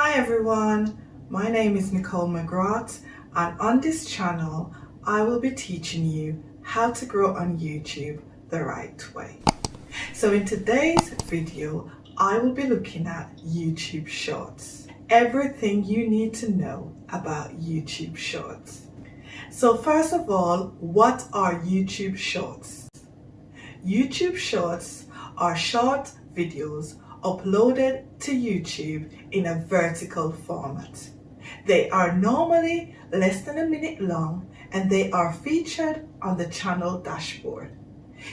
Hi everyone, my name is Nicole McGrath, and on this channel I will be teaching you how to grow on YouTube the right way. So in today's video I will be looking at YouTube Shorts. Everything you need to know about YouTube Shorts. So first of all, what are YouTube Shorts? YouTube Shorts are short videos uploaded to YouTube in a vertical format. They are normally less than a minute long and they are featured on the channel dashboard.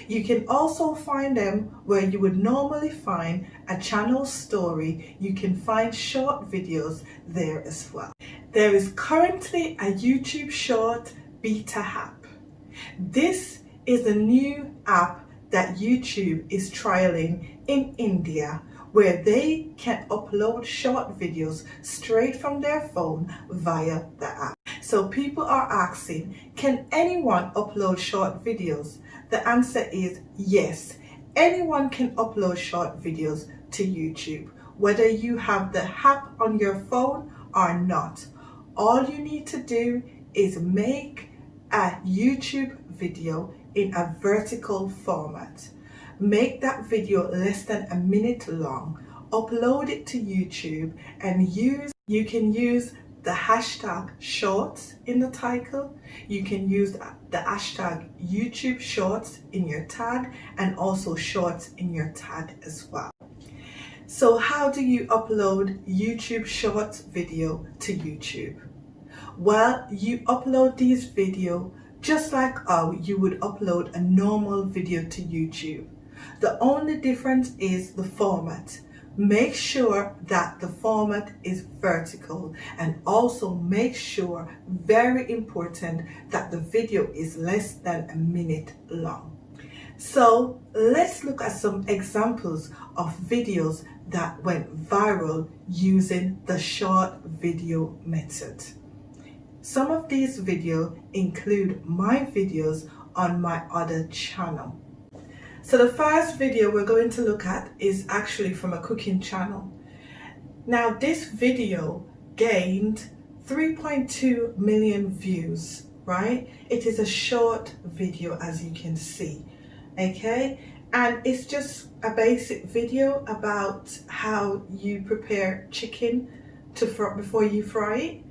You can also find them where you would normally find a channel story. You can find short videos there as well. There is currently a YouTube Short beta app. This is a new app that YouTube is trialing in India, where they can upload short videos straight from their phone via the app. So people are asking, can anyone upload short videos? The answer is yes. Anyone can upload short videos to YouTube, whether you have the app on your phone or not. All you need to do is make a YouTube video in a vertical format. Make that video less than a minute long, upload it to YouTube, and you can use the hashtag shorts in the title. You can use the hashtag YouTube Shorts in your tag, and also shorts in your tag as well. So how do you upload YouTube Shorts video to YouTube? Well, you upload these video just like how you would upload a normal video to YouTube. The only difference is the format. Make sure that the format is vertical, and also make sure, very important, that the video is less than a minute long. So let's look at some examples of videos that went viral using the short video method. Some of these videos include my videos on my other channel. So the first video we're going to look at is actually from a cooking channel. Now this video gained 3.2 million views, right? It is a short video, as you can see, okay? And it's just a basic video about how you prepare chicken before you fry it.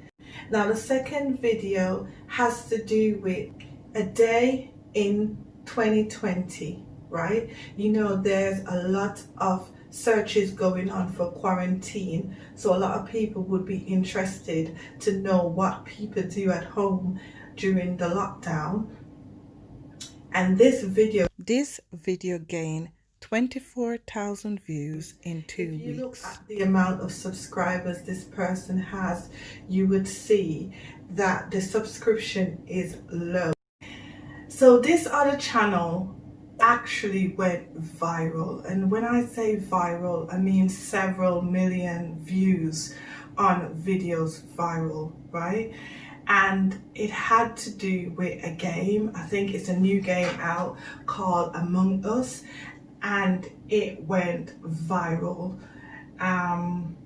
Now the second video has to do with a day in 2020, right? You know, there's a lot of searches going on for quarantine, so a lot of people would be interested to know what people do at home during the lockdown. And this video gained 24,000 views in 2 weeks. If you look at the amount of subscribers this person has, you would see that the subscription is low. So this other channel actually went viral, and when I say viral, I mean several million views on videos viral, right? And it had to do with a game. I think it's a new game out called Among Us, and it went viral. And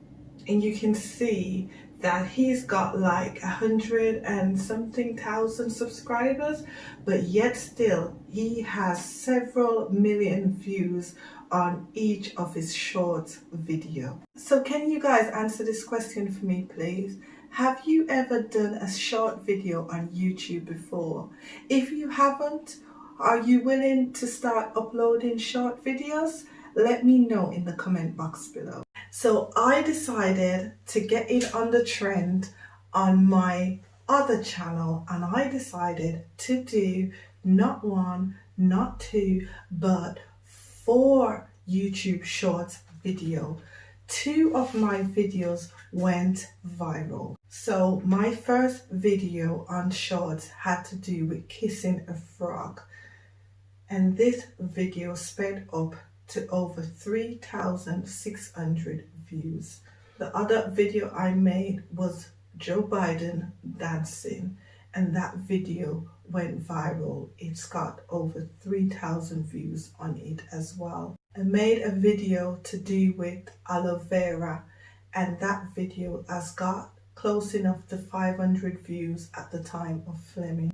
you can see that he's got like 100 and something thousand subscribers, but yet still he has several million views on each of his short video. So can you guys answer this question for me, please? Have you ever done a short video on YouTube before? If you haven't, are you willing to start uploading short videos? Let me know in the comment box below. So I decided to get in on the trend on my other channel, and I decided to do not one, not two, but 4 YouTube Shorts video. 2 of my videos went viral. So my first video on shorts had to do with kissing a frog, and this video sped up to over 3,600 views. The other video I made was Joe Biden dancing, and that video went viral. It's got over 3,000 views on it as well. I made a video to do with aloe vera, and that video has got close enough to 500 views at the time of filming.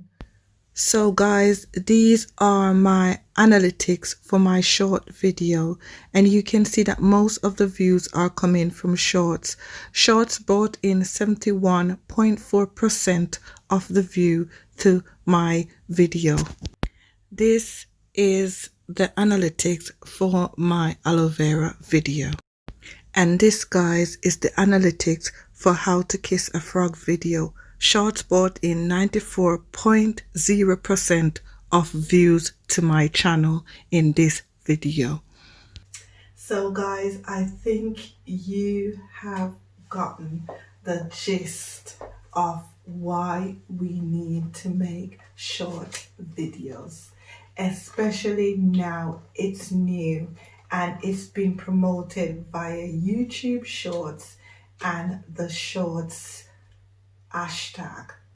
So guys, these are my analytics for my short video, and you can see that most of the views are coming from shorts. Shorts brought in 71.4% of the view to my video. This is the analytics for my aloe vera video. And this, guys, is the analytics for how to kiss a frog video. Shorts brought in 94.0% of views to my channel in this video. So guys, I think you have gotten the gist of why we need to make short videos, especially now it's new and it's been promoted via YouTube Shorts and the Shorts hashtag.